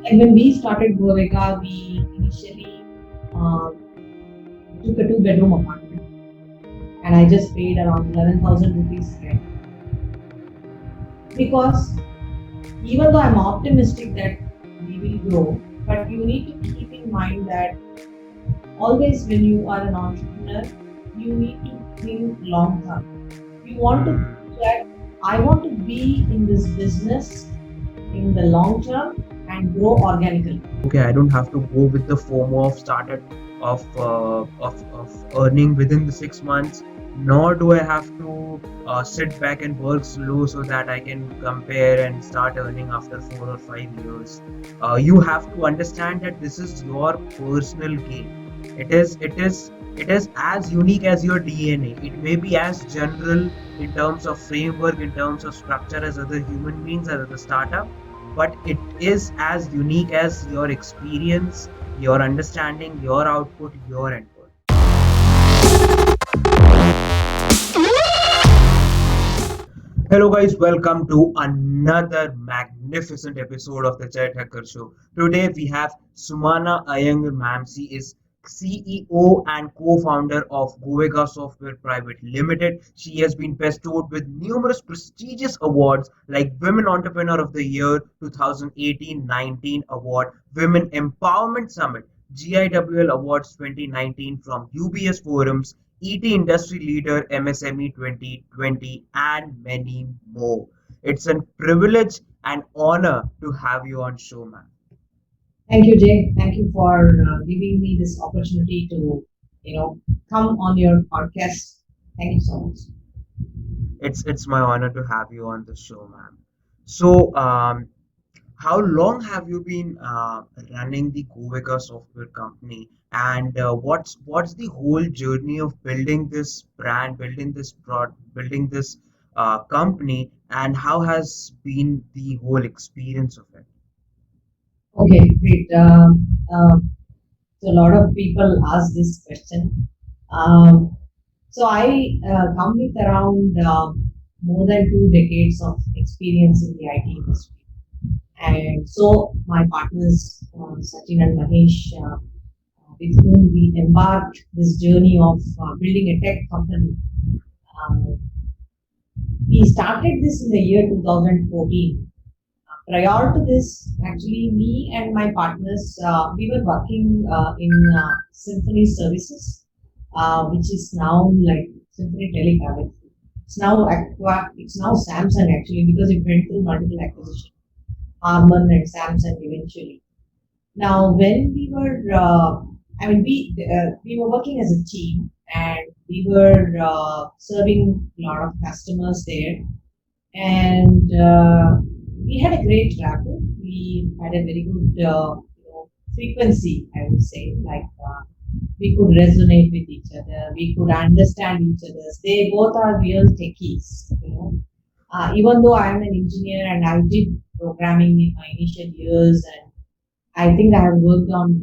And when we started Goavega, we initially uh, took a two-bedroom apartment, and I just paid around 11,000 rupees rent because even though I'm optimistic that we will grow, but you need to keep in mind that always when you are an entrepreneur, you need to think long term. You want to Hmm. think that I want to be in this business in the long term and grow organically. Okay, I don't have to go with the FOMO of started of earning within the 6 months, nor do I have to sit back and work slow so that I can compare and start earning after 4 or 5 years. You have to understand that this is your personal gain. It is as unique as your DNA. It may be as general in terms of framework, in terms of structure as other human beings, as other startup, but it is as unique as your experience, your understanding, your output, your input. Hello, guys, welcome to another magnificent episode of the Thakkar Show. Today we have Sumana Iyengar, ma'am. She is CEO and co-founder of Goavega Software Private Limited. She has been bestowed with numerous prestigious awards like Women Entrepreneur of the Year 2018-19 Award, Women Empowerment Summit, GIWL Awards 2019 from UBS Forums, ET Industry Leader MSME 2020, and many more. It's a privilege and honor to have you on show, man. Thank you, Jay. Thank you for giving me this opportunity to, come on your podcast. Thank you so much. It's my honor to have you on the show, man. So, how long have you been running the Goavega software company, and what's the whole journey of building this brand, building this company, and how has been the whole experience of it? Okay, great. So a lot of people ask this question. Um, so I come with around more than 2 decades of experience in the IT industry. And so my partners, Sachin and Mahesh, with whom we embarked this journey of building a tech company. Um, we started this in the year 2014. Prior to this, actually, me and my partners, we were working in Symphony services, which is now like Symphony Telecom. It's now Samsung actually because it went through multiple acquisitions, Harman and Samsung eventually. Now, when we were, we were working as a team, and we were serving a lot of customers there, and we had a great rapport. We had a very good, frequency, I would say. Like we could resonate with each other. We could understand each other. They both are real techies. Even though I am an engineer and I did programming in my initial years, and I think I have worked on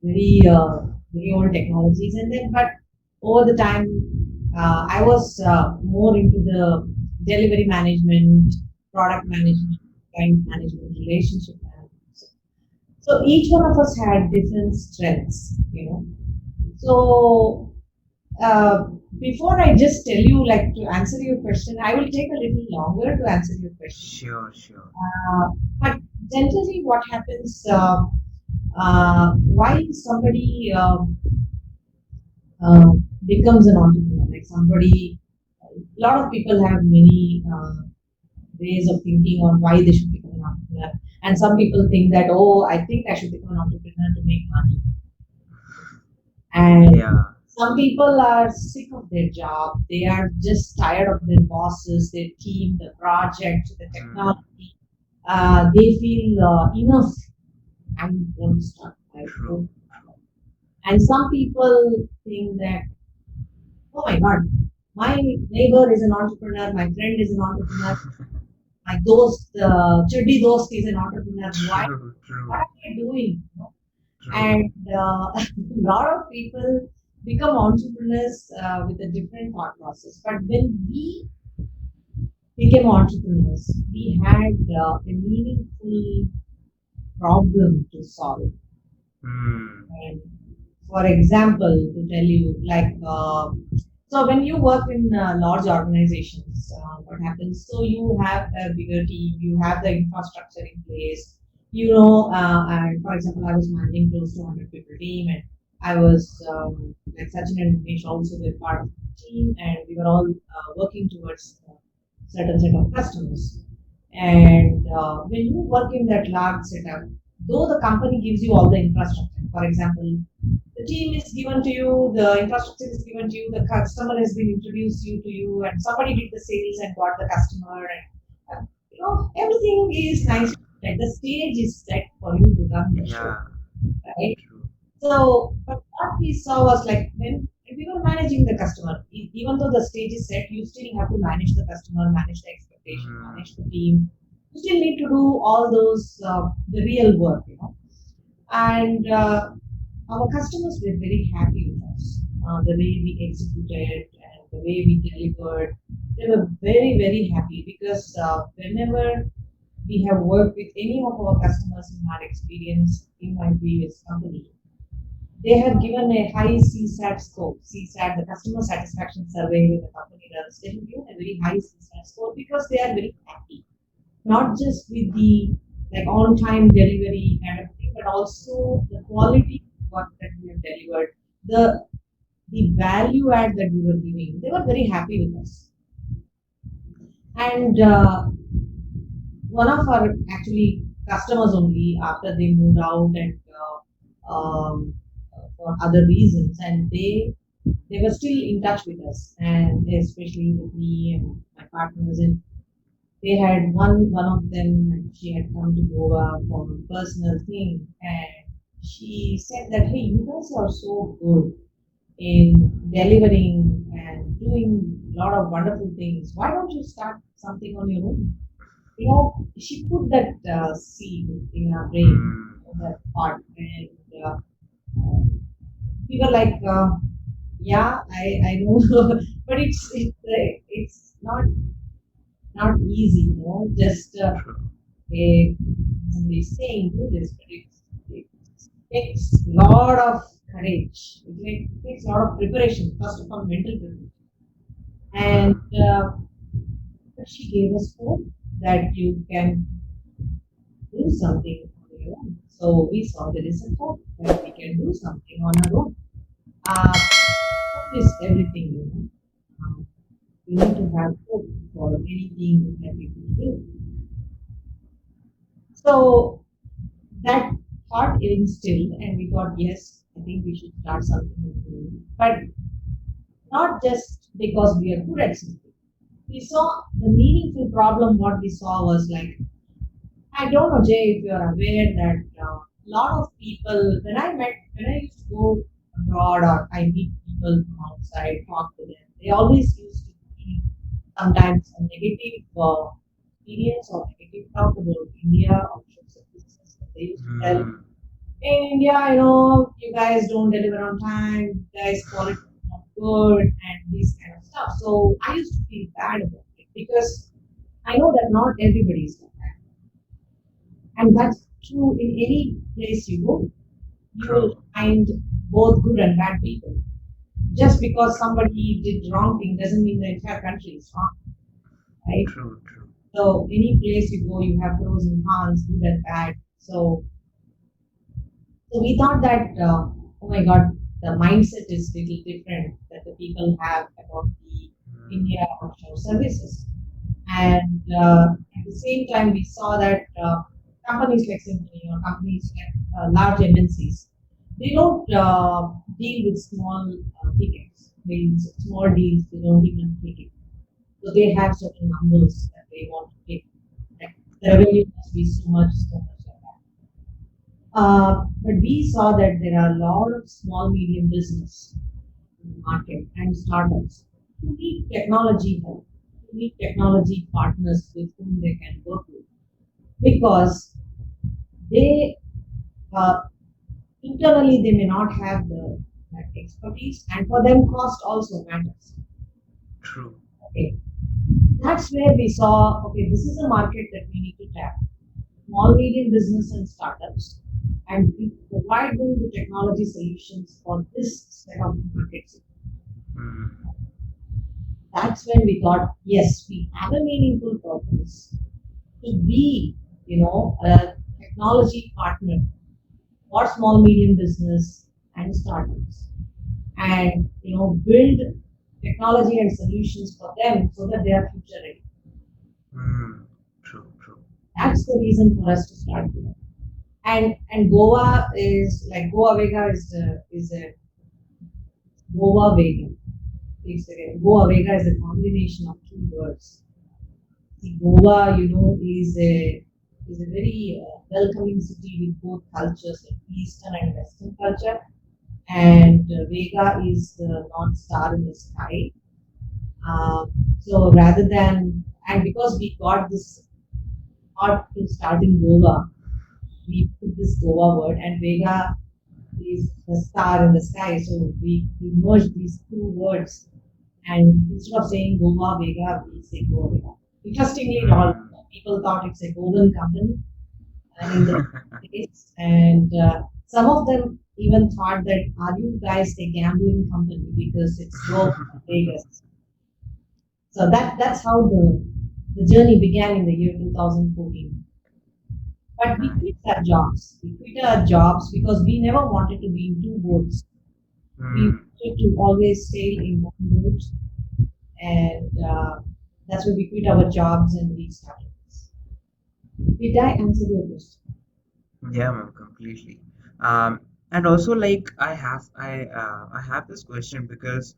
very very old technologies, and then but over the time I was more into the delivery management, product management, client management, relationship management. So each one of us had different strengths, So uh, before I just tell you, like to answer your question, I will take a little longer to answer your question. Sure, sure. But generally, what happens? Why somebody uh, becomes an entrepreneur? Like somebody, a lot of people have many ways of thinking on why they should become an entrepreneur. And some people think that, oh, I think I should become an entrepreneur to make money. And Yeah. some people are sick of their job. They are just tired of their bosses, their team, the project, the Mm, technology. They feel enough and want to start. true. And some people think that, oh my God, my neighbor is an entrepreneur, my friend is an entrepreneur, my chuddy dost is an entrepreneur. True, What true, am I doing? true. And a lot of people become entrepreneurs with a different thought process. But when we became entrepreneurs, we had a meaningful problem to solve. Hmm. And for example, to tell you, like, so when you work in large organizations, what happens? So you have a bigger team, you have the infrastructure in place, and for example, I was managing close to 100 people team, and I was like Sachin and Dinesh also were part of the team, and we were all working towards a certain set of customers. And when you work in that large setup, though the company gives you all the infrastructure, for example, the team is given to you, the infrastructure is given to you, the customer has been introduced to you, and somebody did the sales and got the customer, and everything is nice. Like the stage is set for you to run the show, Yeah. right? True. So, but what we saw was like when we were managing the customer, even though the stage is set, you still have to manage the customer, manage the expectation, Hmm. manage the team. You still need to do all those the real work. And our customers were very happy with us, the way we executed and the way we delivered. They were very, very happy because whenever we have worked with any of our customers in our experience in my previous company, they have given a high CSAT score. CSAT, the customer satisfaction survey with the company does, they have given a very high CSAT score because they are very happy, not just with the like on-time delivery kind of thing, but also the quality work that we have delivered, the the value add that we were giving. They were very happy with us. And one of our actually customers only after they moved out and for other reasons, and they were still in touch with us, and especially with me and my partners. And they had one of them, and she had come to Goa for a personal thing, and she said that, hey, you guys are so good in delivering and doing a lot of wonderful things. Why don't you start something on your own? She put that seed in our brain, Hmm. that part, and uh, we were like, yeah, I know, but it's not easy, just True. somebody saying do this, but it takes a lot of courage. It takes a lot of preparation, first of all, mental preparation. And Hmm. but she gave us hope that you can do something on your own. So we saw there is a hope that we can do something on our own. Hope is everything. We need to have hope for anything that we can do. So that thought instilled, and we thought, yes, I think we should start something new. But not just because we are good at something. We saw the meaningful problem. What we saw was like, I don't know, Jay, if you are aware that a lot of people, when I used to go abroad or I meet people from outside, talk to them, they always used to be sometimes a negative experience or negative talk about India or services. They used to tell, Hmm. in India, you guys don't deliver on time, you guys quality is not good, and these kind of stuff. So I used to feel bad about it because I know that not everybody is like that. And that's true in any place you go. You will True. find both good and bad people. Just because somebody did wrong thing doesn't mean the entire country is wrong, right? True. True. So any place you go, you have pros and cons, good and bad. So we thought that, oh my God, the mindset is little different that the people have about the Hmm. India offshore services. And at the same time, we saw that companies like Symphony or companies like large MNCs, they don't deal with small tickets. Small deals, they don't even take it. So they have certain numbers that they want to take. Like the revenue must be so much like that. But we saw that there are a lot of small, medium business in the market and startups who need technology help, who need technology partners with whom they can work with because they internally they may not have that expertise, and for them cost also matters. True. Okay, that's where we saw, okay, this is a market that we need to tap. small, medium business and startups, and we provide them the technology solutions for this set of markets. mm, That's when we thought, yes, we have a meaningful purpose to be, a technology partner for small, medium business and startups, and build technology and solutions for them so that they are future ready. mm. True, true. That's the reason for us to start doing. And Goa is like Goavega is a Goa Vega. Goavega is a combination of two words. See, Goa, is a very welcoming city with both cultures, like Eastern and Western culture. And Vega is the North Star in the sky. So rather than, and because we got this thought to start in Goa, we put this Goa word, and Vega is the star in the sky. So we merged these two words, and instead of saying Goa Vega, we say Goa Vega. Interestingly, all Mm. people thought it's a Goan company, and in the States, and some of them even thought that are you guys a gambling company because it's Goa Vegas. So that's how the journey began in the year 2014. But we Nice. quit our jobs. We quit our jobs because we never wanted to be in two boats. We Mm. wanted to always sail in one boat, and that's why we quit our jobs and we started this. Did I answer your question? Yeah, ma'am, completely. Um, and also like I have this question because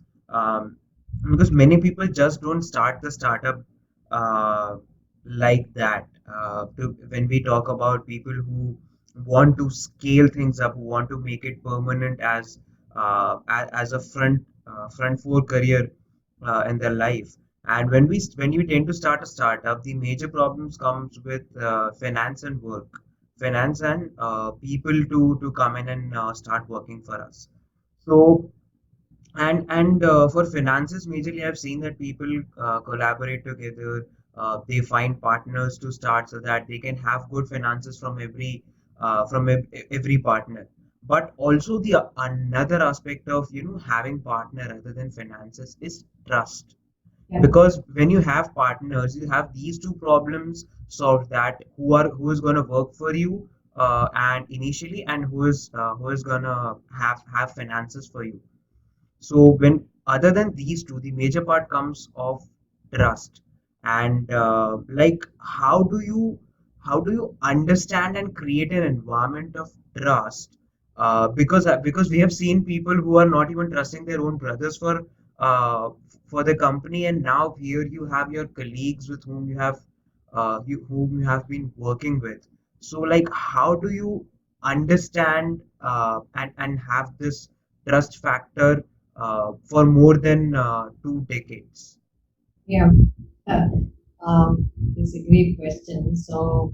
many people just don't start the startup uh, like that. When we talk about people who want to scale things up, who want to make it permanent as a front four career in their life. And when you tend to start a startup, the major problems comes with finance and work, finance and people to come in and start working for us. So and for finances, majorly I've seen that people collaborate together. They find partners to start so that they can have good finances from every partner. But also the another aspect of having partner other than finances is trust, Yeah, because when you have partners you have these two problems solved, that who is going to work for you and initially, and who is going to have finances for you. So when other than these two, the major part comes of trust. And like how do you understand and create an environment of trust? Because we have seen people who are not even trusting their own brothers uh, for the company, and now here you have your colleagues with whom you have been working with. So like how do you understand and have this trust factor for more than 2 decades? yeah. Uh, it's a great question. So,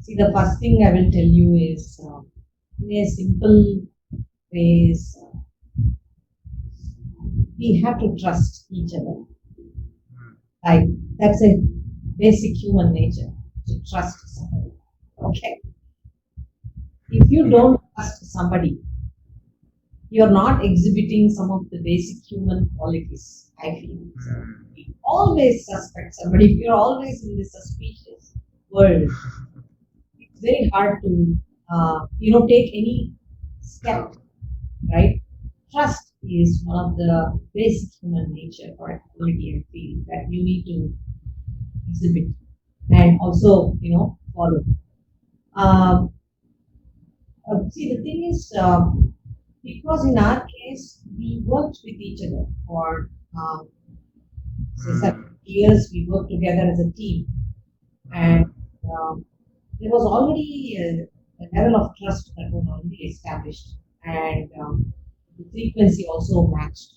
see, the first thing I will tell you is, in a simple ways, we have to trust each other. Mm, Like that's a basic human nature to trust somebody. Okay. If you yeah. don't trust somebody, you're not exhibiting some of the basic human qualities, I feel. So Mm, we always suspect somebody. If you're always in this suspicious world, it's very hard to, take any step, true. right? Trust is one of the basic human nature or quality and feeling that you need to exhibit and also, follow. Um, See, the thing is, because in our case, we worked with each other for, say, several Mm, years. We worked together as a team, and mm, um, there was already a level of trust that was already established, and the frequency also matched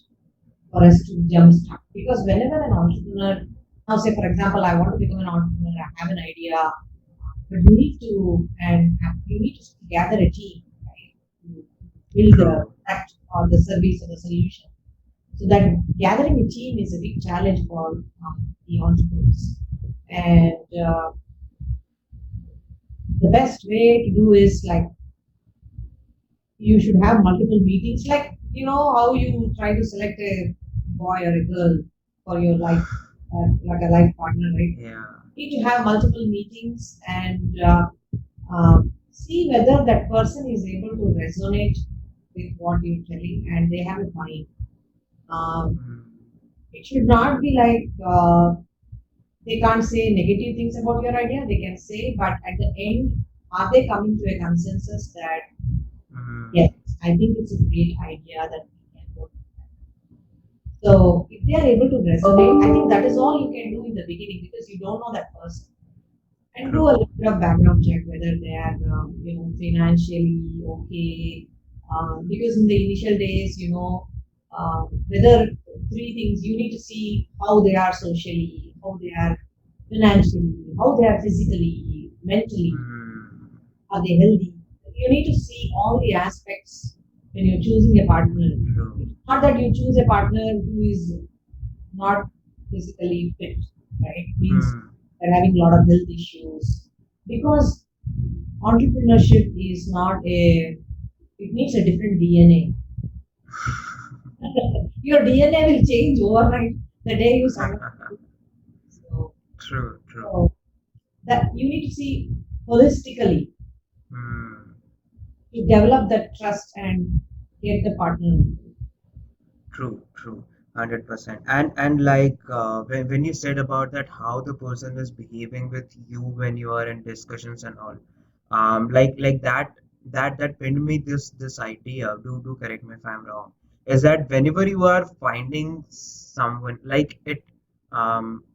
for us to jumpstart. Because whenever an entrepreneur, now say for example, I want to become an entrepreneur, I have an idea, but you need to gather a team, right, to build the true. product or the service or the solution. So that gathering a team is a big challenge for the entrepreneurs. And the best way to do is like you should have multiple meetings. Like you know how you try to select a boy or a girl for your life, like a life partner, right? Yeah. You need to have multiple meetings and see whether that person is able to resonate with what you're telling and they have a mind. Um, Mm, it should not be like they can't say negative things about your idea. They can say, but at the end, are they coming to a consensus that mm, yes, I think it's a great idea that we can go. So if they are able to resonate, I think that is all you can do in the beginning because you don't know that person. And do a true. little bit of background check whether they are, financially okay. Because in the initial days, whether three things you need to see how they are socially, how they are financially, how they are physically, mentally, Mm, are they healthy? You need to see all the aspects when you're choosing a partner. true. It's not that you choose a partner who is not physically fit, right? Means Mm, they're having a lot of health issues. Because entrepreneurship is not a, it needs a different DNA. Your DNA will change overnight the day you sign up. So, true, true. so that you need to see holistically Mm, to develop that trust and get the partner. true, true. 100%. And like when you said about that, how the person is behaving with you when you are in discussions and all, like that pinned me this idea. Do correct me if I'm wrong. Is that whenever you are finding someone like it,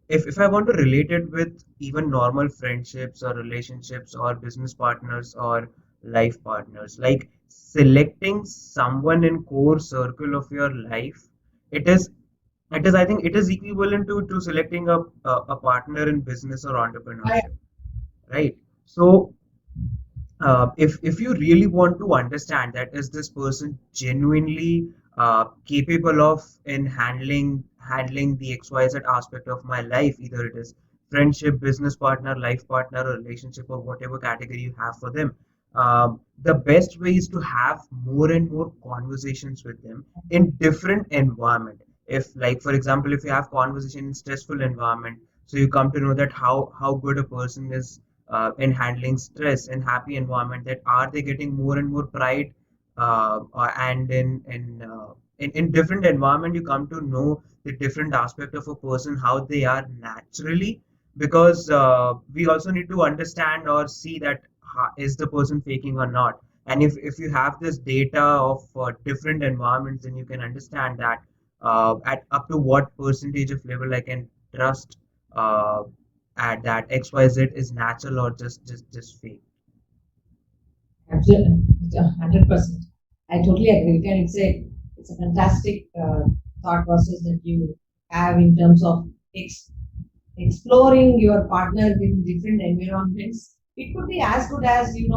if I want to relate it with even normal friendships or relationships or business partners or life partners, like selecting someone in core circle of your life, it is I think it is equivalent to selecting a partner in business or I, entrepreneurship, right? So if you really want to understand that is this person genuinely capable of in handling the XYZ aspect of my life, either it is friendship, business partner, life partner, or relationship, or whatever category you have for them, the best way is to have more and more conversations with them in different environment. If, like for example, if you have conversation in stressful environment, so you come to know that how good a person is in handling stress in happy environment, that are they getting more and more pride, and in different environment you come to know the different aspect of a person, how they are naturally, because we also need to understand or see that is the person faking or not. And if you have this data of different environments, then you can understand that at up to what percentage of level I can trust uh, at that XYZ is natural or just fake. absolutely, 100%. I totally agree with you. And it's a fantastic thought process that you have in terms of exploring your partner in different environments. It could be as good as you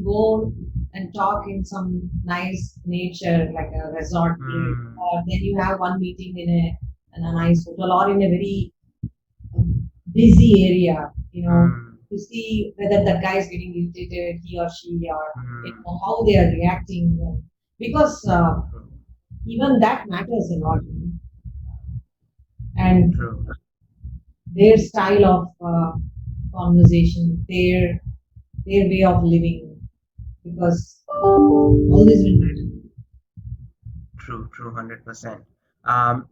go and talk in some nice nature like a resort place, Hmm. or then you have one meeting in a nice hotel or in a very busy area, Hmm. to see whether that guy is getting irritated, he or she, or Hmm. how they are reacting. Because True. True. even that matters a lot. And True. their style of conversation, their way of living, because all this will matter. True. True. 100%. Um,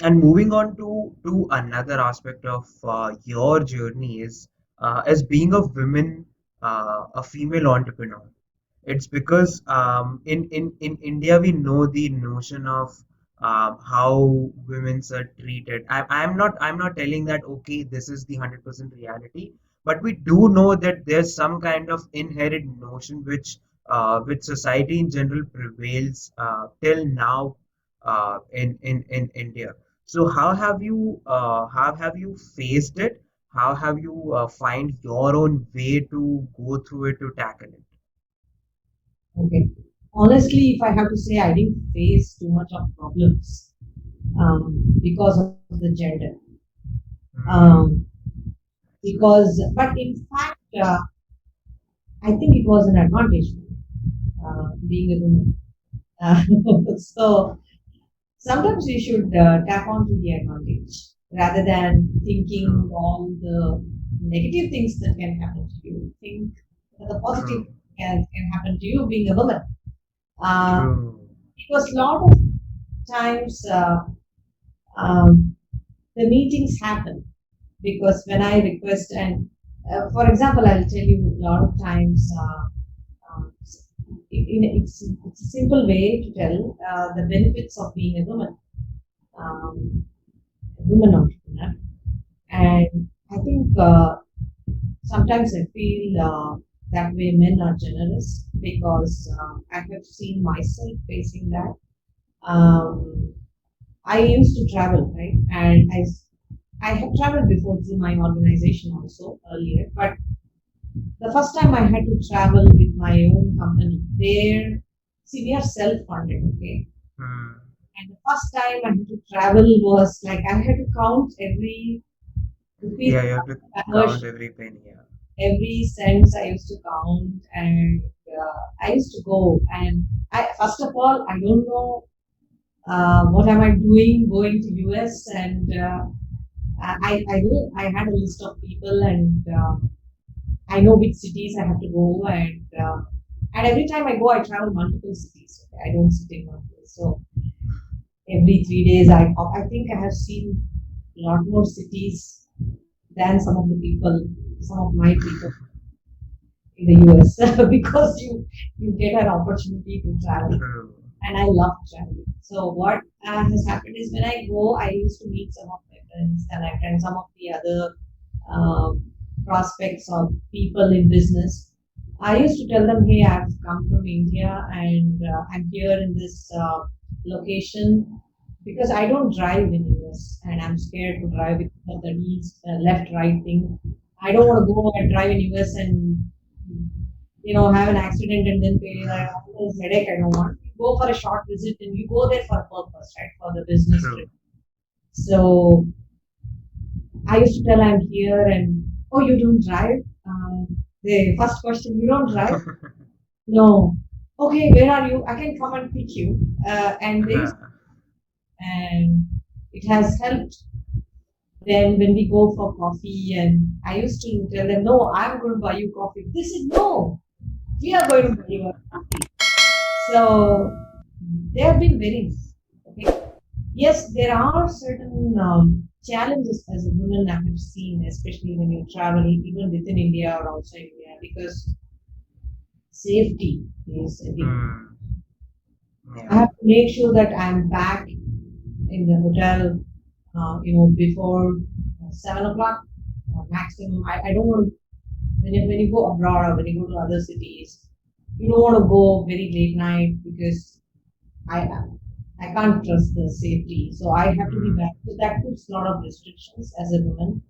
and moving on to another aspect of your journey is being a woman, a female entrepreneur. It's because in India we know the notion of how women are treated. I'm not telling that okay this is the 100% reality, but we do know that there's some kind of inherent notion which society in general prevails till now in India. So how have you faced it? How have you find your own way to go through it to tackle it? Okay. Honestly, if I have to say, I didn't face too much of problems because of the gender. Hmm. Um, but in fact, I think it was an advantage being a woman. Uh, so sometimes we should tap onto the advantage rather than thinking True, all the negative things that can happen to you. Think that the positive true, can happen to you being a woman. Uh, true. because a lot of times um, the meetings happen because when I request and for example, I'll tell you a lot of times. Um, it's a simple way to tell the benefits of being a um, woman entrepreneur. And I think sometimes I feel that way men are generous because I have seen myself facing that. Um, I used to travel, right? And I have traveled before through my organization also earlier, but the first time I had to travel with my own company, there, see, we are self-funded, okay? Hmm. And the first time I had to travel was like I had to count every Yeah, rupee you have to count conversion, every penny. Yeah. every cents I used to count, and I used to go. And I, first of all, I don't know what am I doing going to US, and I had a list of people, and I know which cities I have to go, and every time I go, I travel multiple cities. Okay? I don't sit in one place. So every 3 days, I think I have seen a lot more cities than some of the people, some of my people in the US because you get an opportunity to travel, True. and I love traveling. So what has happened is when I go, I used to meet some of my friends, and some of the other um, prospects or people in business. I used to tell them, hey, I've come from India and I'm here in this location because I don't drive in US and I'm scared to drive because of the needs, left, right thing. I don't want to go and drive in US and have an accident and then pay like all this headache. I don't want. You go for a short visit and you go there for a purpose, right? For the business trip. True. So I used to tell I'm here and oh, you don't drive? The first question, you don't drive? No. Okay, where are you? I can come and pick you. And it has helped. Then when we go for coffee, and I used to tell them, no, I'm going to buy you coffee. They said, no, we are going to buy you a coffee. So they have been very nice. Okay. Yes, there are certain challenges as a woman I have seen, especially when you travel, even within India or outside India, because safety is a big. Hmm. I Yeah. have to make sure that I'm back in the hotel, before 7 o'clock maximum. I don't want to, when you go abroad or when you go to other cities, you don't want to go very late night because I I can't trust the safety. So I have to be Hmm. back. So that puts a lot of restrictions as a woman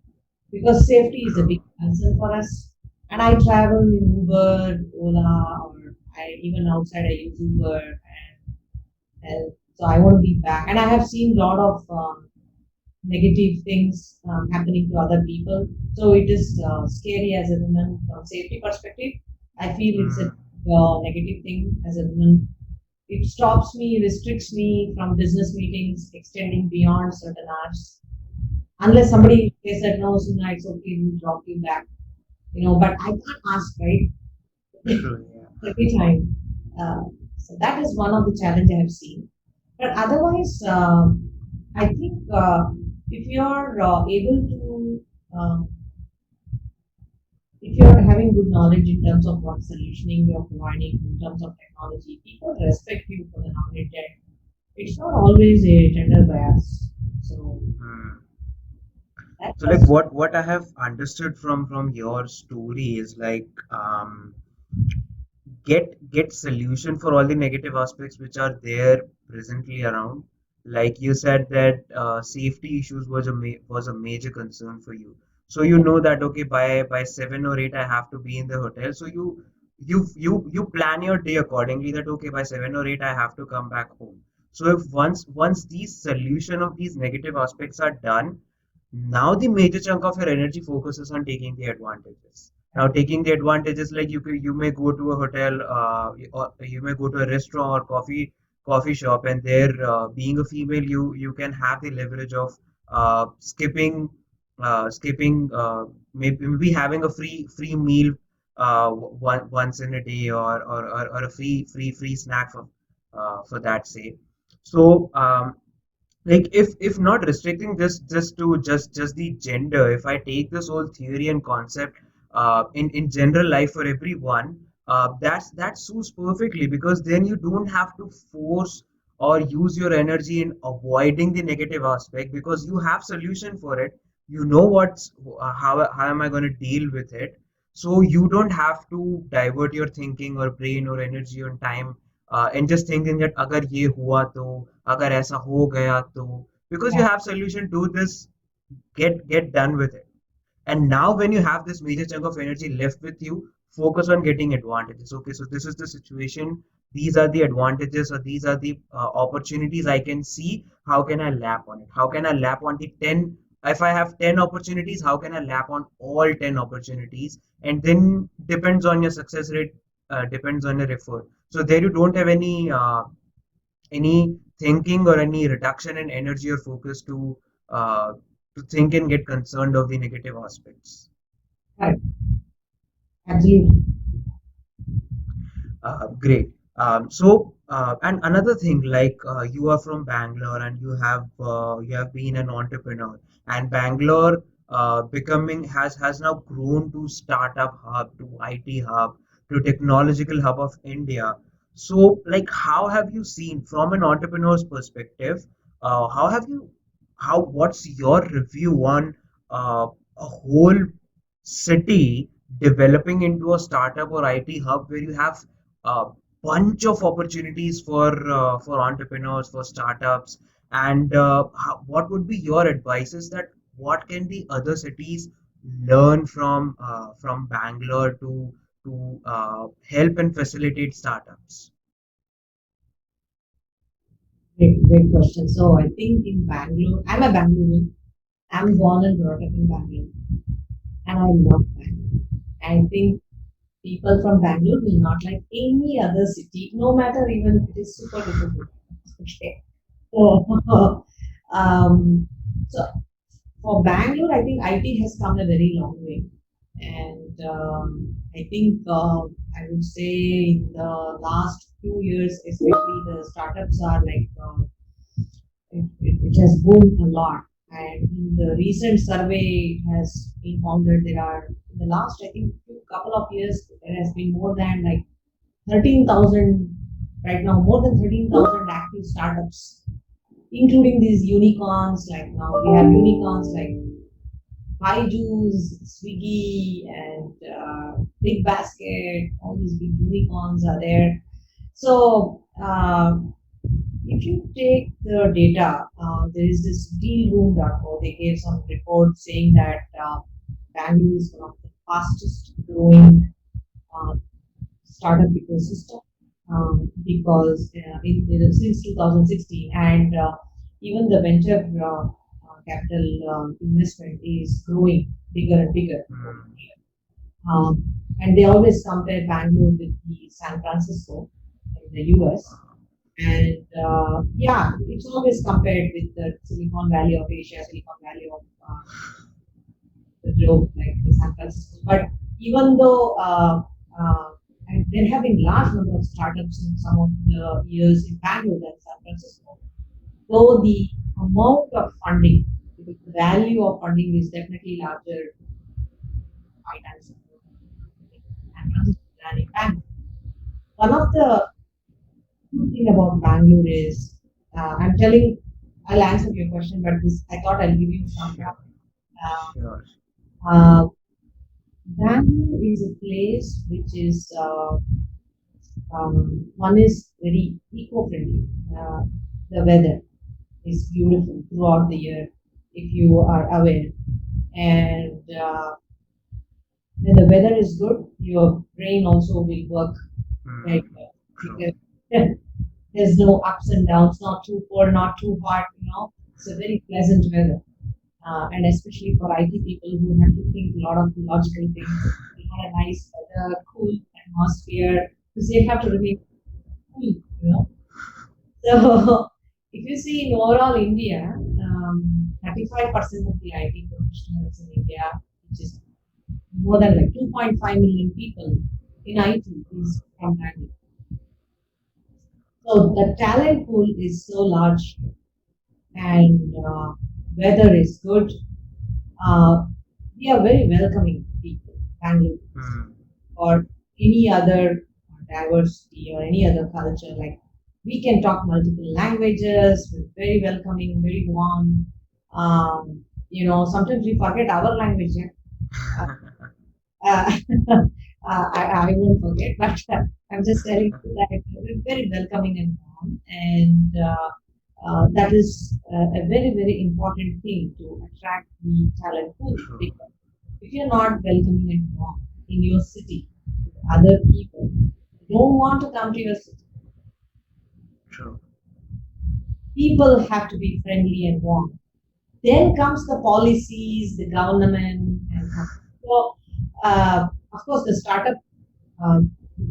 because safety is a True. big concern for us. And I travel in Uber, Ola, or even outside I use Uber, and so I want to be back. And I have seen a lot of negative things happening to other people. So it is scary as a woman from safety perspective. I feel it's a Hmm. negative thing as a woman. It stops me, restricts me from business meetings extending beyond certain hours. Unless somebody says that no, Suna, it's okay, we'll drop you back. But I can't ask, right? True. Yeah. Every time. So that is one of the challenge I have seen. But otherwise, I think if you're able to, if you're having good knowledge in terms of what solutioning you're providing in terms of technology, people respect you for the knowledge, and it's not always a gender bias. So Hmm. that So like was what I have understood from your story is like get solution for all the negative aspects which are there presently around. Like you said that safety issues was a major concern for you. So you know that okay by 7 or 8 I have to be in the hotel. So you plan your day accordingly that okay by 7 or 8 I have to come back home. So if once these solution of these negative aspects are done, now the major chunk of your energy focuses on taking the advantages. Now, taking the advantages like you may go to a hotel, or you may go to a restaurant or coffee shop, and there, being a female, you can have the leverage of skipping maybe having a free meal once in a day, or a free snack for that sake. So like if not restricting this just to just the gender, if I take this whole theory and concept in general life for everyone, that suits perfectly, because then you don't have to force or use your energy in avoiding the negative aspect, because you have solution for it. You know how am I going to deal with it. So you don't have to divert your thinking or brain or energy or time and just thinking that अगर ये हुआ तो, अगर ऐसा हो गया तो, because you Yeah, have solution to this, get done with it. And now when you have this major chunk of energy left with you, focus on getting advantages. Okay, so this is the situation, these are the advantages, or these are the opportunities I can see. How can I lap on it? How can I lap on the 10? If I have 10 opportunities, how can I lap on all 10 opportunities? And then depends on your success rate, depends on your effort. So there you don't have any thinking or any reduction in energy or focus uh, to think and get concerned of the negative aspects. right. Absolutely. Great. And another thing, like you are from Bangalore, and you have been an entrepreneur, and Bangalore becoming has now grown to startup hub, to IT hub, to technological hub of India. So, like, how have you seen from an entrepreneur's perspective? How have you how What's your review on a whole city developing into a startup or IT hub, where you have a bunch of opportunities for entrepreneurs, for startups, and what would be your advices, that what can the other cities learn from Bangalore to help and facilitate startups? Great question. So I think in Bangalore, I'm a Bangalorean. I'm born and brought up in Bangalore, and I love Bangalore. I think people from Bangalore will not like any other city, no matter even if it is super difficult. Okay. So, um, so for Bangalore, I think IT has come a very long way, and I think I would say in the last few years, especially the startups are like it has boomed a lot. And in the recent survey, it has been found that there are in the last I think couple of years there has been more than like 13,000 right now, more than 13,000 active startups, including these unicorns. Like now we have unicorns like Baiju's, Swiggy, and Big Basket. All these big unicorns are there. So if you take the data, there is this dealroom.co. They gave some report saying that Bangalore is one of the fastest growing uh, startup ecosystem, because since 2016, and even the venture capital investment is growing bigger and bigger. Hmm. Um, and they always compare Bangalore with the San Francisco in the US. And yeah, it's always compared with the Silicon Valley of Asia, Silicon Valley of the globe, like the San Francisco. But even though and there have been large number of startups in some of the years in Bangalore than San Francisco, though the amount of funding, the value of funding is definitely larger, 5 times more in San Francisco than in Bangalore. One of the good thing about Bangalore is, I'm telling, I'll answer your question, but this I thought I'll give you some. Sure, Uh, sure. uh, Bangalore is a place which is one is very eco-friendly. The weather is beautiful throughout the year, if you are aware. And when the weather is good, your brain also will work right Hmm. True. because there's no ups and downs, not too cold, not too hot. It's a very pleasant weather, and especially for IT people who have to think a lot of logical things, not a nice weather, cool atmosphere, because they have to remain cool, you know. So if you see in overall India, 35% of the IT professionals in India, which is more than like 2.5 million people in IT, is from Bangalore. So the talent pool is so large, and weather is good. Uh, we are very welcoming people, Bangalore, Hmm. or any other diversity or any other culture. Like we can talk multiple languages. We're very welcoming, very warm. Sometimes we forget our language. Yeah? Uh, I won't forget, but I'm just telling you that we're very welcoming and warm, and that is a very, very important thing to attract the talent pool. True, Because if you're not welcoming and warm in your city, other people don't want to come to your city. true. People have to be friendly and warm. Then comes the policies, the government, and so, of course, the startup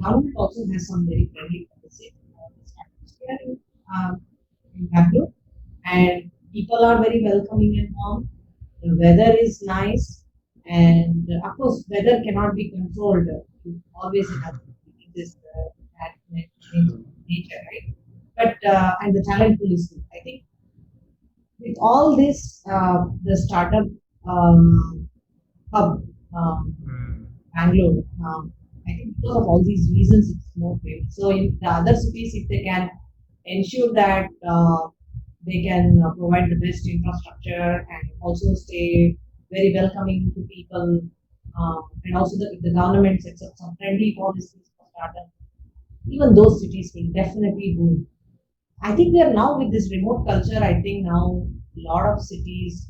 government also has some very friendly policies. The startups here in Bangalore, and people are very welcoming and warm. The weather is nice, and of course, weather cannot be controlled. You always have this True. nature, right? But and the talent pool is good. I think with all this, the startup hub, Hmm. Bangalore, I think because of all these reasons, it's more famous. So in the other cities, if they can ensure that they can provide the best infrastructure and also stay very welcoming to people, and also if the government sets up some friendly policies for startups, even those cities will definitely boom. I think we are now with this remote culture. I think now a lot of cities.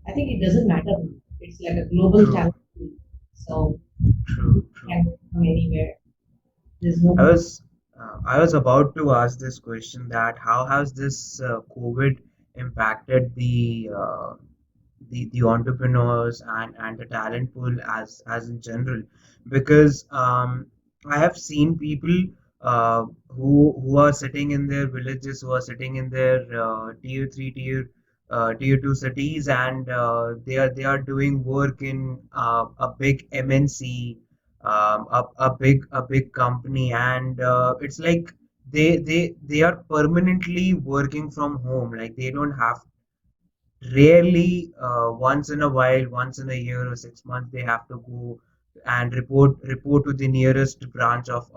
I think it doesn't matter now. It's like a global True, talent pool. So true, people true. can go from anywhere. There's no I bound. was I was about to ask this question that how has this COVID impacted the entrepreneurs and the talent pool as in general? Because I have seen people who are sitting in their villages, who are sitting in their tier three, tier two cities, and they are doing work in a big MNC, a big company, and it's like they are permanently working from home. Like they don't have rarely once in a while, once in a year or 6 months, they have to go and report to the nearest branch of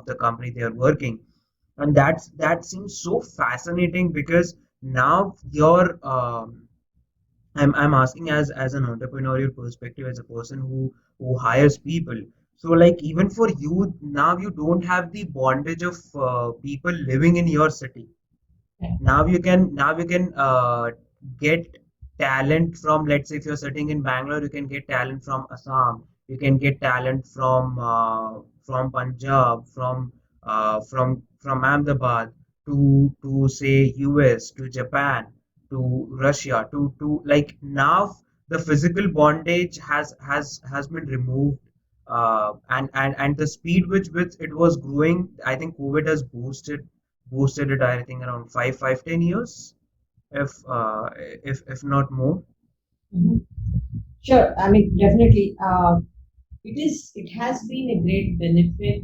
the company they are working. And that seems so fascinating because now I'm asking as an entrepreneurial perspective, as a person who hires people. So like even for you now, you don't have the bondage of people living in your city. Now you can get talent from, let's say if you're sitting in Bangalore, you can get talent from Assam, you can get talent from Punjab, from Ahmedabad to say US, to Japan, to Russia, to like now the physical bondage has been removed, and the speed which it was growing, I think COVID has boosted it, I think around 5, 10 years, if not more. Mhm. Sure. I mean, definitely. It has been a great benefit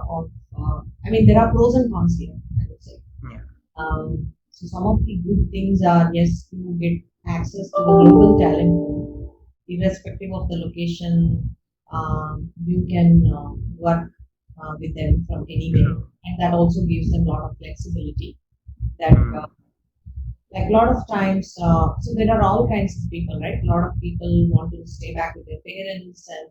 of. I mean, there are pros and cons here. I would say. Yeah. So some of the good things are, yes, you get access to the global talent, irrespective of the location. You can work with them from anywhere, True. and that also gives them a lot of flexibility. That Hmm. like a lot of times, so there are all kinds of people, right? A lot of people want to stay back with their parents, and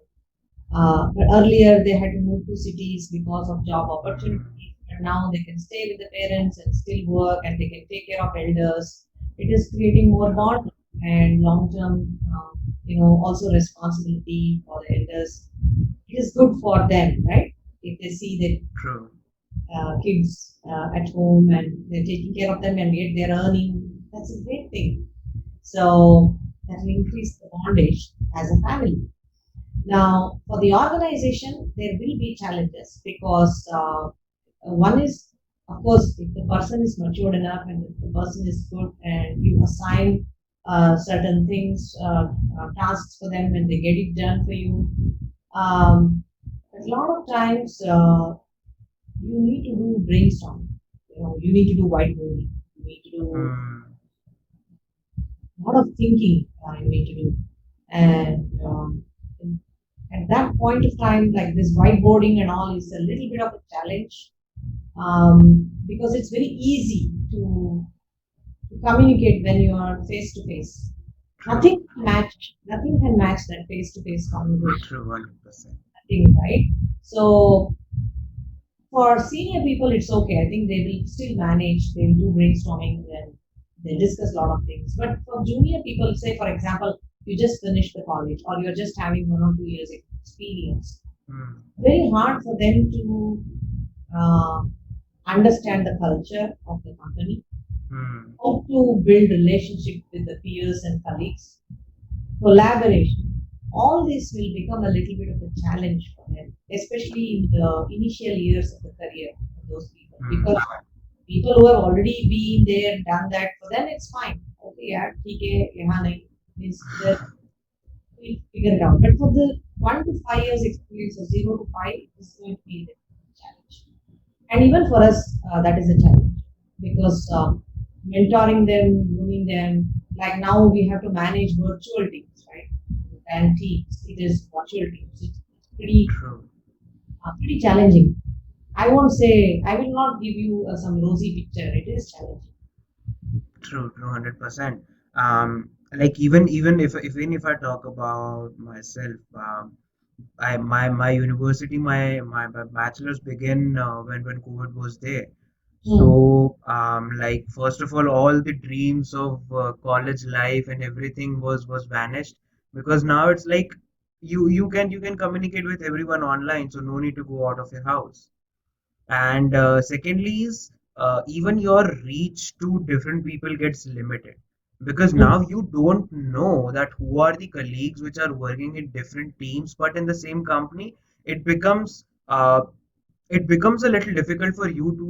but earlier they had to move to cities because of job Hmm. opportunities. But now they can stay with the parents and still work, and they can take care of elders. It is creating more True. bond and long term, also responsibility for the elders. It is good for them, right? If they see that True. kids at home and they're taking care of them and yet they're earning, that's a great thing. So that will increase the bondage as a family. Now, for the organization, there will be challenges because one is, of course, if the person is matured enough and if the person is good and you assign certain things, tasks for them and they get it done for you. A lot of times you need to do brainstorming. You need to do whiteboarding. You need to do Hmm. a lot of thinking. You need to do, and at that point of time, like this whiteboarding and all is a little bit of a challenge because it's very easy to communicate when you are face to face. True. Nothing can match that face to face conversation. True. 100%. Nothing, right? So for senior people, it's okay. I think they will still manage. They'll do brainstorming and they discuss a lot of things. But for junior people, say for example, you just finished the college or you're just having 1 or 2 years experience. Hmm. Very hard for them to uh, understand the culture of the company, Hmm. how to build relationship with the peers and colleagues, collaboration. All this will become a little bit of a challenge for them, especially in the initial years of the career of those people. Because Hmm. people who have already been there, done that, for them it's fine. Okay, yeah, ठीक है, यहाँ नहीं, means that we'll figure it out. But for the 1 to 5 years experience, or 0 to 5, this is going to be the challenge. And even for us, that is a challenge because mentoring them, grooming them, like now we have to manage virtual teams, right? And teams, it is virtual teams. It's True. pretty challenging. I won't say, I will not give you some rosy picture. It is challenging. True. True. 100%. Like even if I talk about myself, my university, my bachelor's began when COVID was there. Hmm. So like first of all the dreams of college life and everything was vanished, because now it's like you can communicate with everyone online, so no need to go out of your house. And secondly is even your reach to different people gets limited, because Hmm. now you don't know that who are the colleagues which are working in different teams but in the same company. It becomes uh, it becomes a little difficult for you to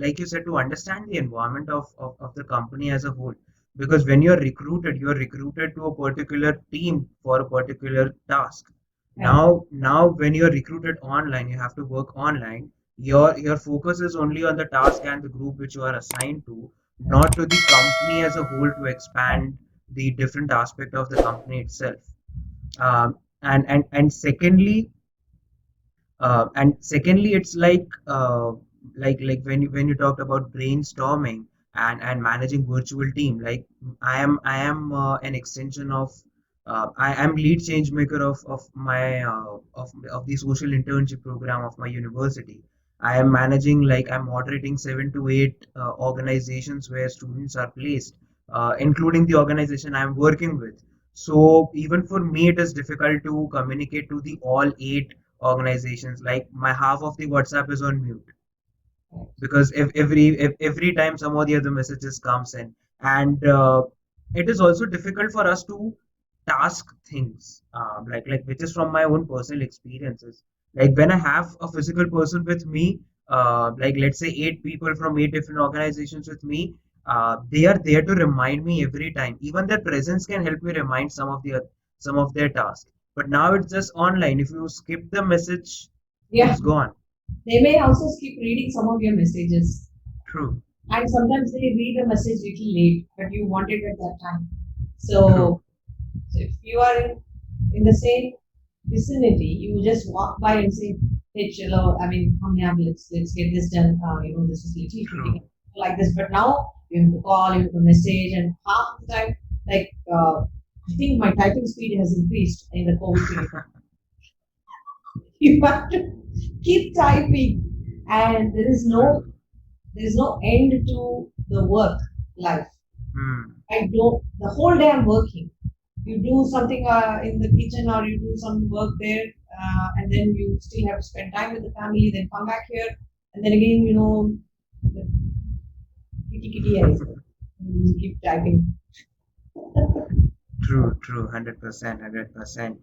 like you said, to understand the environment of the company as a whole, because when you're recruited to a particular team for a particular task. Right. Now when you're recruited online, you have to work online. Your focus is only on the task and the group which you are assigned to, not to the company as a whole, to expand the different aspect of the company itself. And secondly, it's like when you talked about brainstorming and managing virtual team. Like I am an extension of I am lead change maker of the social internship program of my university. I am managing, like I'm moderating 7 to 8 organizations where students are placed, including the organization I'm working with. So even for me, it is difficult to communicate to the all 8 organizations. Like my half of the WhatsApp is on mute, because if every time some of the other messages comes in. And it is also difficult for us to task things, like which is from my own personal experiences. Like when I have a physical person with me, like let's say 8 people from 8 different organizations with me, they are there to remind me every time. Even their presence can help me remind some of their tasks. But now it's just online. If you skip the message, Yeah. it's gone. They may also skip reading some of your messages. True. And sometimes they read a message little late, but you want it at that time. True. So if you are in the same vicinity, you just walk by and say, "Hey, chilo, I mean, come here, let's get this done. This is little True. critical like this." But now you have to call, you have to message, and half the time, like I think my typing speed has increased in the COVID period. You have to keep typing, and True. there is no end to the work life. Hmm. I don't. The whole day I'm working. You do something in the kitchen or you do some work there, and then you still have to spend time with the family. Then come back here, and then again, the kitty kitty eyes. You keep typing. True. True. 100%. 100%.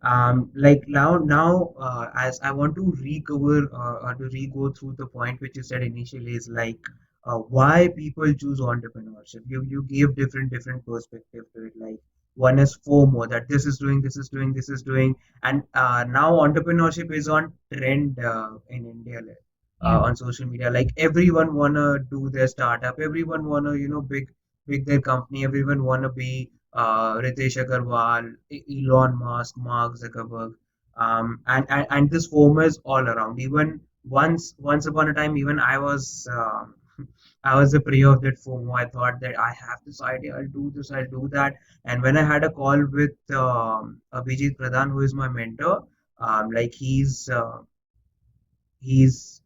Like now, as I want to recover or to re-go through the point which you said initially is like why people choose entrepreneurship. You gave different perspective to it. Like one is FOMO, that this is doing, this is doing, this is doing, and now entrepreneurship is on trend in India, like, Yeah. on social media. Like everyone wanna do their startup, everyone wanna big their company, everyone wanna be Ritesh Agarwal, Elon Musk, Mark Zuckerberg, and this FOMO is all around. Even once upon a time, even I was a prey of that FOMO. I thought that I have this idea, I'll do this, I'll do that. And when I had a call with Abhijit Pradhan, who is my mentor, like he's he's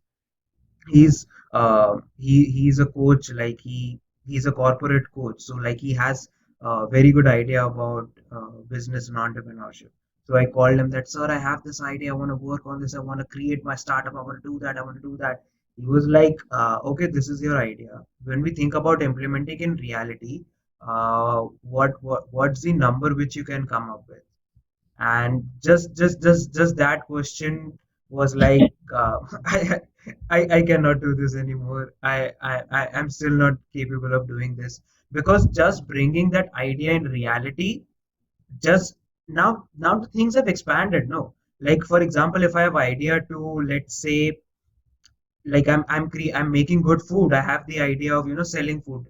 a coach, like he's a corporate coach, so like he has a very good idea about business and entrepreneurship. So I called him that, sir, I have this idea, I want to work on this, I want to create my startup, I want to do that, I want to do that. He was like, okay, this is your idea. When we think about implementing in reality, what's the number which you can come up with? And just that question was like, I, I cannot do this anymore. I am still not capable of doing this, because just bringing that idea in reality, just now the things have expanded. No, like for example, if I have idea to, let's say, like I'm making good food. I have the idea of selling food,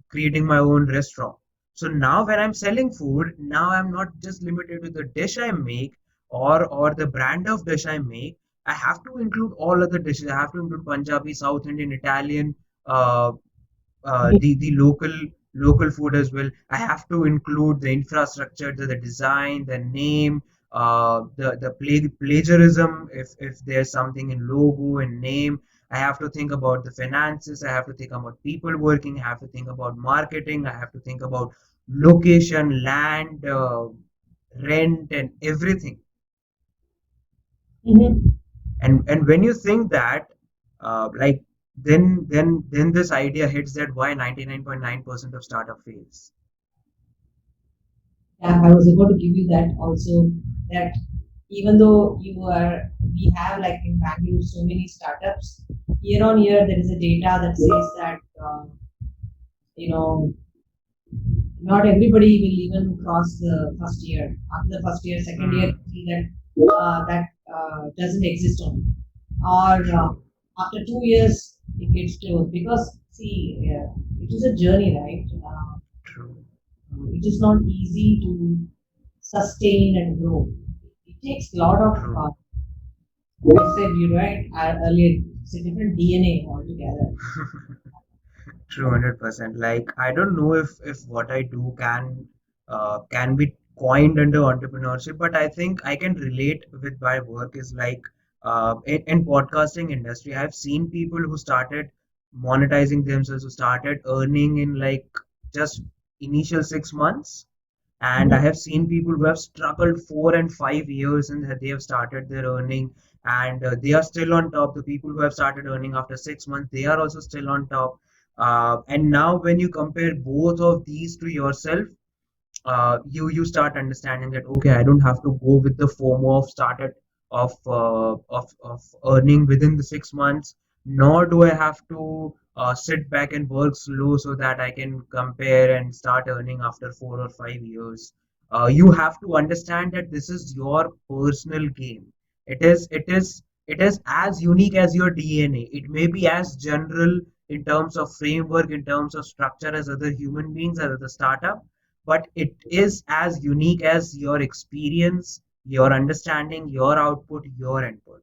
creating my own restaurant. So now when I'm selling food, now I'm not just limited to the dish I make, or the brand of dish I make. I have to include all other dishes. I have to include Punjabi, South Indian, Italian, uh, the local food as well. I have to include the infrastructure, the design, the name, the plagiarism. If there's something in logo and name, I have to think about the finances. I have to think about people working. I have to think about marketing. I have to think about location, land, rent, and everything. Mhm. And when you think that, like then this idea hits that why 99.9% of startup fails. Yeah, I was about to give you that also, that even though we have like in Bangalore so many startups, year on year there is a data that says that, you know, not everybody will even cross the first year. After the first year, second year, Hmm. you see that doesn't exist only. Or True. after 2 years, it gets closed because see, it is a journey, right? True. It is not easy to sustain and grow. It takes a lot of, True. I said you right earlier, it's a different DNA altogether. True, 100%. Like I don't know if what I do can be coined under entrepreneurship, but I think I can relate with my work is like in podcasting industry. I've seen people who started monetizing themselves, who started earning in like just initial 6 months. And I Mhm. have seen people who have struggled 4 and 5 years and they have started their earning, and they are still on top. The people who have started earning after 6 months, they are also still on top. And now when you compare both of these to yourself, you start understanding that okay, I don't have to go with the FOMO of started of earning within the 6 months, nor do I have to sit back and work slow so that I can compare and start earning after 4 or 5 years. You have to understand that this is your personal game. It is as unique as your DNA. It may be as general in terms of framework, in terms of structure as other human beings, as other startup, but it is as unique as your experience, your understanding, your output, your input.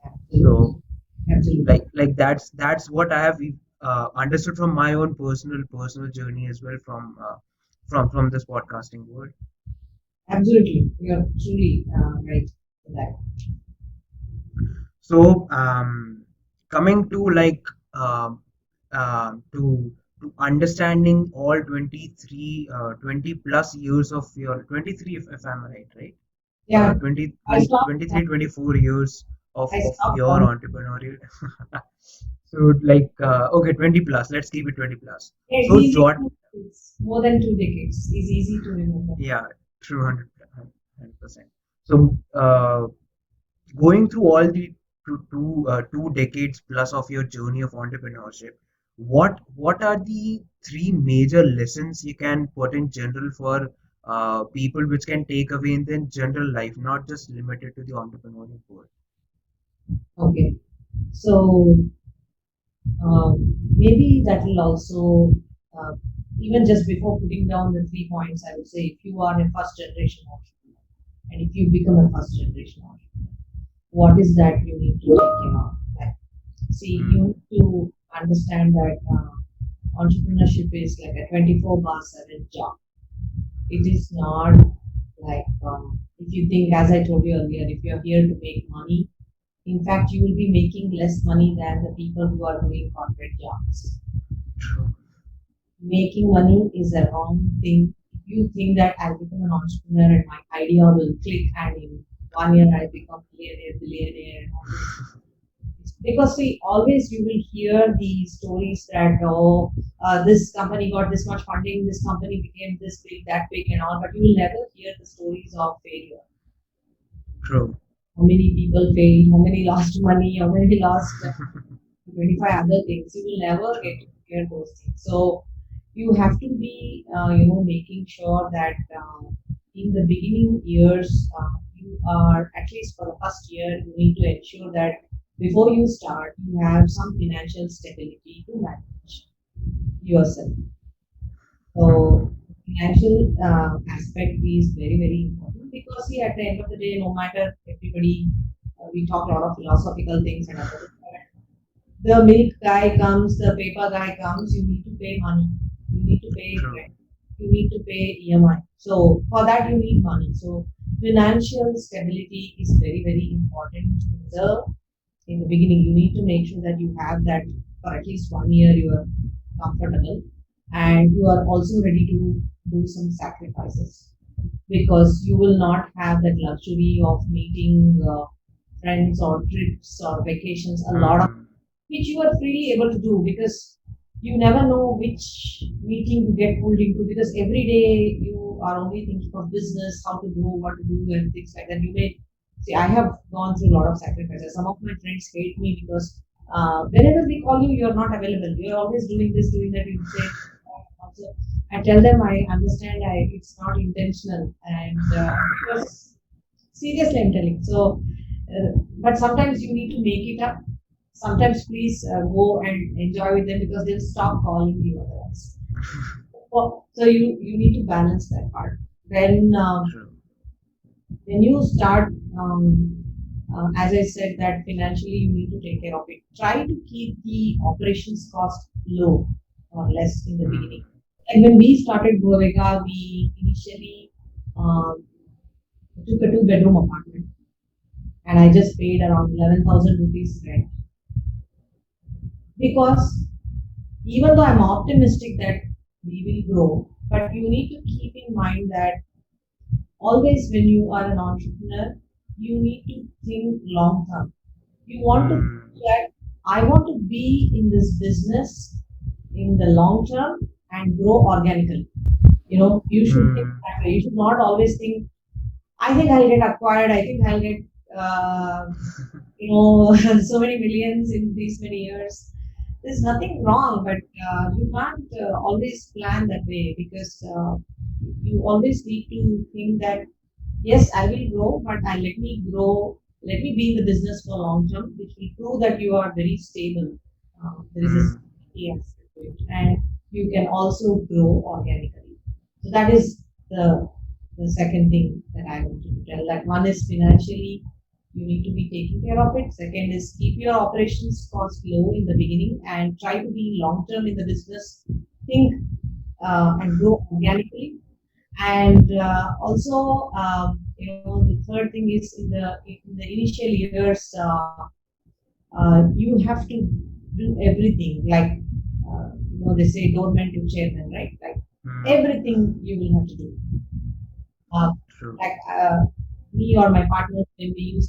Absolutely. So, Absolutely. that's what I have understood from my own personal journey as well, from this podcasting world. Absolutely. You're truly right for that. So, coming to like um to understanding all 20 plus years of your 23, if I'm right? Yeah, 20, I 20, stopped. 23, 24 years I of stopped your counting. entrepreneurial. So like okay, 20 plus, let's keep it 20 plus. Yeah, it's So easy Jot, to. It's more than 2 decades. It's easy to remember. yeah, true, 100%. So, going through all the two decades plus of your journey of entrepreneurship, what are the three major lessons you can put in general for people which can take away in their general life, not just limited to the entrepreneurial world? Okay. So maybe that will also, uh, even just before putting down the 3 points, I would say if you are a first generation entrepreneur and if you become a first generation entrepreneur, what is that you need to take care of? Like, see, you Hmm. need to understand that entrepreneurship is like a 24 bar 7 job. It is not like, if you think, as I told you earlier, if you're here to make money, in fact, you will be making less money than the people who are doing corporate jobs. True. Making money is a wrong thing. If you think that I'll become an entrepreneur and my idea will click and in 1 year I become millionaire, billionaire, and all this, because we always you will hear the stories that, oh, this company got this much funding, this company became this big, that big, and all, but you will never hear the stories of failure. True. How many people failed, how many lost money, how many lost 25 other things. You will never get True. to hear those things. So you have to be, making sure that in the beginning years, you are, at least for the first year, you need to ensure that before you start, you have some financial stability to manage yourself. So Mhm. financial aspect is very, very important because see, at the end of the day, no matter everybody, we talk a lot of philosophical things and other things. The milk guy comes, the paper guy comes, you need to pay money. You need to pay True. rent. You need to pay EMI. So for that you need money. So financial stability is very, very important in the beginning. You need to make sure that you have that for at least 1 year you are comfortable and you are also ready to do some sacrifices because you will not have that luxury of meeting friends or trips or vacations a lot of Hmm. which you are freely able to do because you never know which meeting you get pulled into because every day you are only thinking of business, how to do, what to do, and things like that. You may see, I have gone through a lot of sacrifices. Some of my friends hate me because whenever they call you, you're not available. You're always doing this, doing that. You say, also, I tell them I understand it's not intentional and because seriously, I'm telling. So, but sometimes you need to make it up. Sometimes please go and enjoy with them because they'll stop calling you otherwise. So you need to balance that part. When True. when you start, as I said, that financially you need to take care of it. Try to keep the operations cost low or less in the beginning. Hmm. And when we started Goavega, we initially um, took a two-bedroom apartment and I just paid around 11,000 rupees rent because even though I'm optimistic that we will grow, but you need to keep in mind that always when you are an entrepreneur, you need to think long term. You want to Hmm. that I want to be in this business in the long term and grow organically. You should think Hmm. that way. You should not always think, I think I'll get acquired, I think I'll get uh, so many millions in these many years. There's nothing wrong, but you can't always plan that way because you always need to think that yes, I will grow, but let me grow. Let me be in the business for long term, which will prove that you are very stable. There is a Hmm. stability aspect to it, and you can also grow organically. So that is the second thing that I wanted to tell. That one is financially, you need to be taking care of it. Second is keep your operations cost low in the beginning and try to be long term in the business. Think and grow organically and also the third thing is in the initial years you have to do everything like they say doorman to chairman, right? Like Hmm. everything you will have to do. uh, True. like me or my partner when we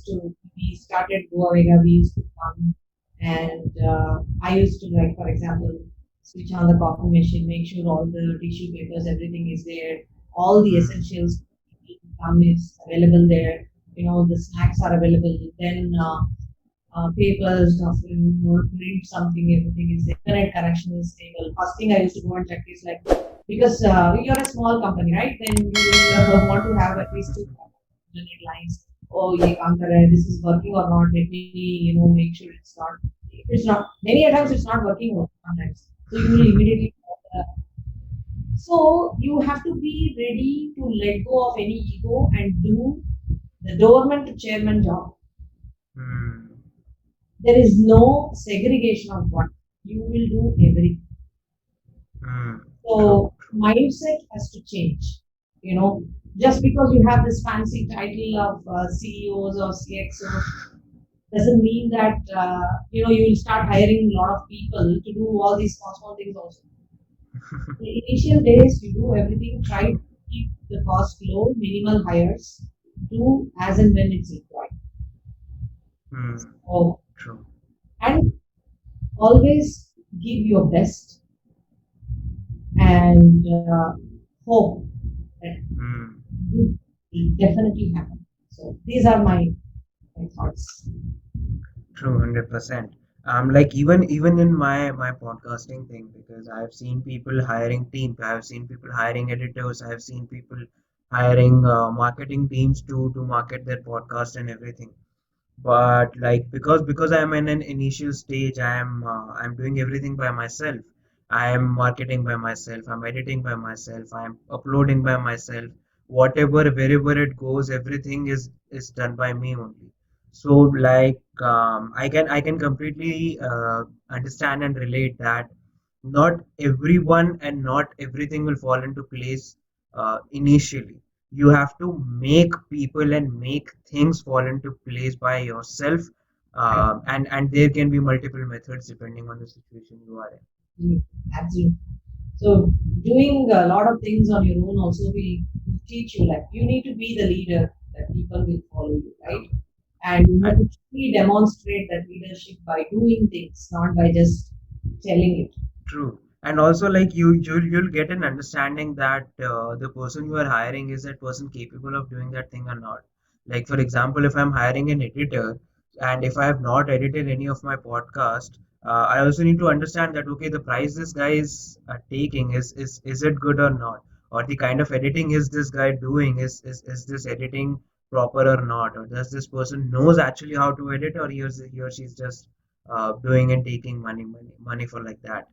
started Goavega, we used to come and I used to, like, for example, switch on the coffee machine, make sure all the tissue papers, everything is there, all the Hmm. essentials come is available there. The snacks are available. Then papers, when you want to read something, everything is there. Internet connection is stable. First thing I used to go and check is like, because you're a small company, right? Then you will want to have at least two internet lines. Oh, ye kaam kar raha hai, this is working or not? Let me, make sure it's not. If it's not, many a times it's not working sometimes. So you will immediately. Uh, so you have to be ready to let go of any ego and do the doorman to chairman job. Hmm. There is no segregation of what you will do everything. Hmm. True. So mindset has to change. You know, just because you have this fancy title of CEOs or CXOs doesn't mean that you will start hiring a lot of people to do all these small things also. The initial days, you do everything, try to keep the cost low, minimal hires, do as and when it's required. Hmm. So, True. and always give your best and hope that Hmm. good will definitely happen. So these are my thoughts. True, 100%. Like even in my podcasting thing, because I've seen people hiring teams, I've seen people hiring editors, I've seen people hiring marketing teams to market their podcast and everything. But like because I'm in an initial stage, I'm doing everything by myself. I am marketing by myself, I'm editing by myself, I'm uploading by myself. Whatever, wherever it goes, everything is done by me only. So like I can completely understand and relate that not everyone and not everything will fall into place initially. You have to make people and make things fall into place by yourself, and there can be multiple methods depending on the situation you are in. Absolutely. Absolutely. So doing a lot of things on your own also will teach you, like you need to be the leader that people will follow you, right? True. And you need And to truly demonstrate that leadership by doing things, not by just telling it. true. And also, like you'll get an understanding that the person you are hiring, is that person capable of doing that thing or not. Like for example, if I'm hiring an editor, and if I have not edited any of my podcast, I also need to understand that okay, the price this guy is taking is it good or not, or the kind of editing is this guy doing, is this editing proper or not, or does this person knows actually how to edit, or he or she's just doing and taking money for like that.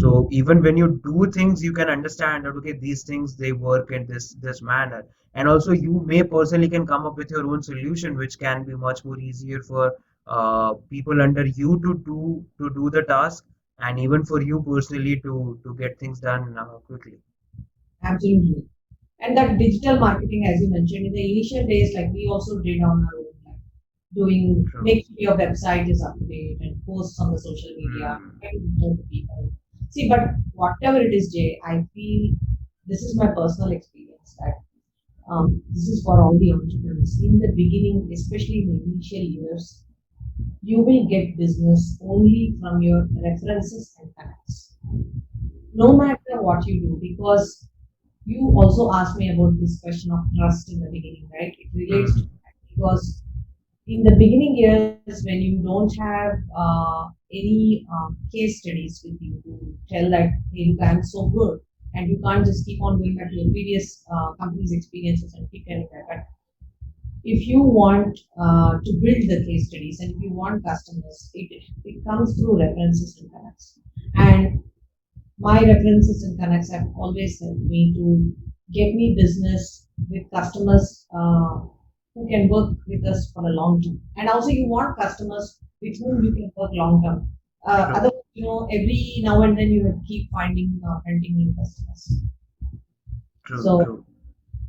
So even when you do things, you can understand that okay, these things they work in this manner, and also you may personally can come up with your own solution, which can be much more easier for people under you to do the task, and even for you personally to get things done quickly. Absolutely. And that digital marketing, as you mentioned, in the initial days, like we also did on our own, like doing True. make sure your website is up to date and posts on the social media, Hmm. try to reach out to people. See, but whatever it is, Jay, I feel this is my personal experience that this is for all the entrepreneurs. In the beginning, especially in the initial years, you will get business only from your references and connects, no matter what you do, because you also asked me about this question of trust in the beginning, right? It relates to Hmm. that because in the beginning years, when you don't have any case studies with you to tell that, hey, look, I'm so good, and you can't just keep on going back to your previous company's experiences and keep telling that. But if you want to build the case studies and if you want customers, it comes through references and connects. And my references and connects have always helped me to get me business with customers who can work with us for a long term. And also, you want customers with whom you can work long term. True. Otherwise, every now and then you have to keep finding, hunting new customers. True. So, True.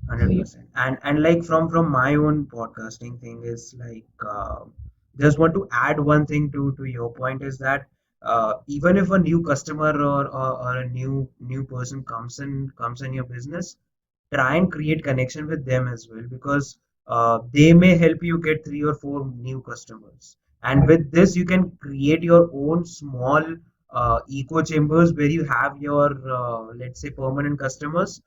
so you 100%. And like from my own podcasting thing is like just want to add one thing to your point is that even if a new customer or a new person comes in your business, try and create connection with them as well, because they may help you get 3 or 4 new customers, and with this you can create your own small echo chambers where you have your let's say permanent customers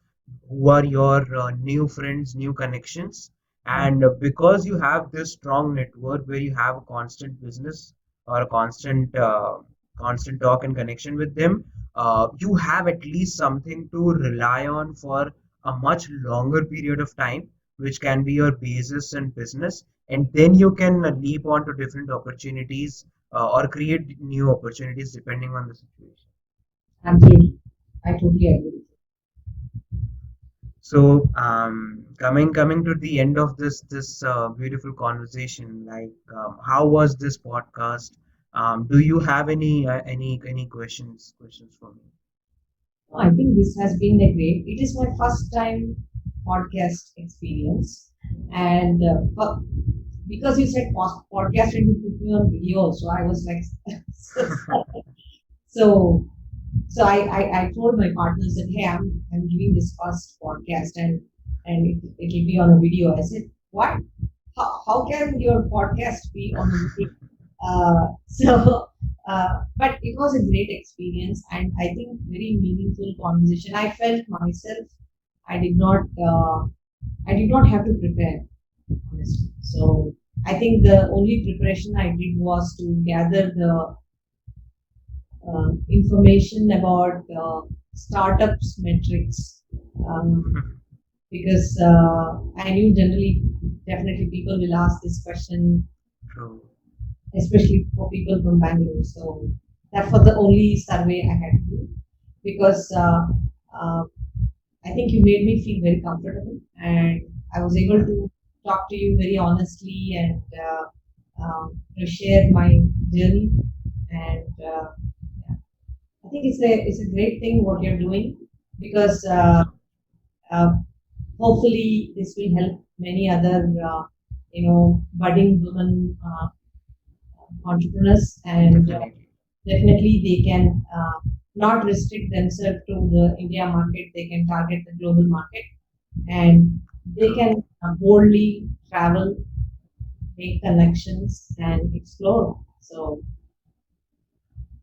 who are your new friends, new connections, Yeah. And because you have this strong network where you have a constant business or a constant talk and connection with them, you have at least something to rely on for a much longer period of time, which can be your basis in business, and then you can leap on to different opportunities or create new opportunities depending on the situation. Absolutely. I totally agree. So, coming to the end of this beautiful conversation, like, how was this podcast? Do you have any questions for me? I think this has been a great. It is my first time podcast experience, and because you said podcast and you put me on video, so I was like, so I told my partners that hey, I'm giving this first podcast and it'll be on a video. I said, what? How can your podcast be on a video? But it was a great experience and I think very meaningful conversation. I felt myself. I did not. I did not have to prepare honestly. So I think the only preparation I did was to gather the information about startups metrics because I knew generally, definitely people will ask this question, True. especially for people from Bangalore. So that was the only survey I had to do because uh, I think you made me feel very comfortable and I was able to talk to you very honestly and share my journey and yeah, I think it's a great thing what you're doing because uh, hopefully this will help many other budding women entrepreneurs and Definitely. definitely they can not restrict themselves to the India market. They can target the global market and they True. can boldly travel, make connections, and explore. So,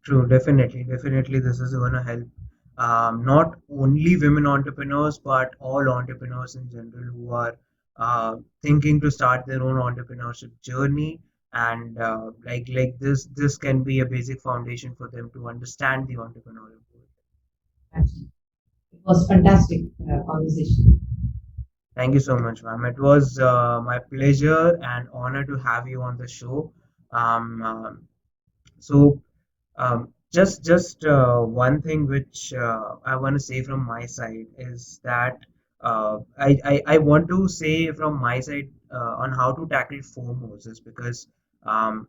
True, definitely, this is going to help not only women entrepreneurs, but all entrepreneurs in general who are thinking to start their own entrepreneurship journey. And like this can be a basic foundation for them to understand the entrepreneurial world. actually, it was fantastic conversation. Thank you so much, ma'am. It was my pleasure and honor to have you on the show. Um, um, so just one thing which I want to say from my side is that I want to say from my side on how to tackle FOMOs is because um,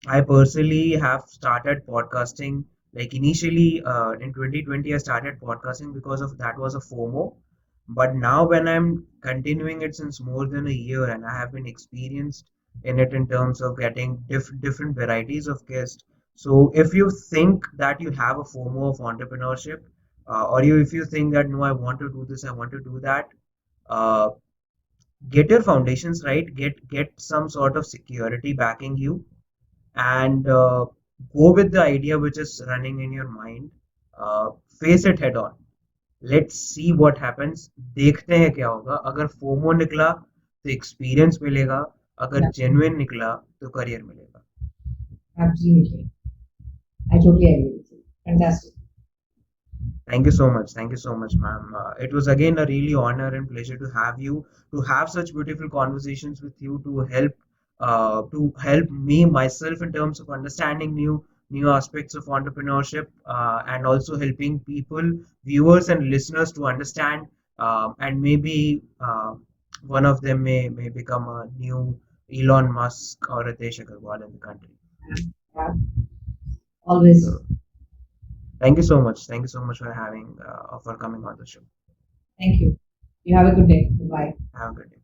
I personally have started podcasting. Like initially in 2020, I started podcasting because of that was a FOMO. But now when I'm continuing it since more than a year and I have been experienced in it in terms of getting different varieties of guests. So if you think that you have a FOMO of entrepreneurship, if you think that no, I want to do this, I want to do that, uh, get your foundations right, get some sort of security backing you, and go with the idea which is running in your mind. uh, Face it head on. Let's see what happens. देखते हैं क्या होगा. अगर FOMO निकला तो experience मिलेगा. अगर Yeah, genuine निकला तो करियर मिलेगा. absolutely. I totally agree with you. Fantastic. Thank you so much. Thank you so much, ma'am. It was again a really honor and pleasure to have you, to have such beautiful conversations with you, to help me myself in terms of understanding new aspects of entrepreneurship, and also helping people, viewers and listeners to understand, and maybe one of them may become a new Elon Musk or a Agarwal in the country. Yeah, always. So thank you so much. Thank you so much for coming on the show. Thank you. You have a good day. Bye bye. Have a good day.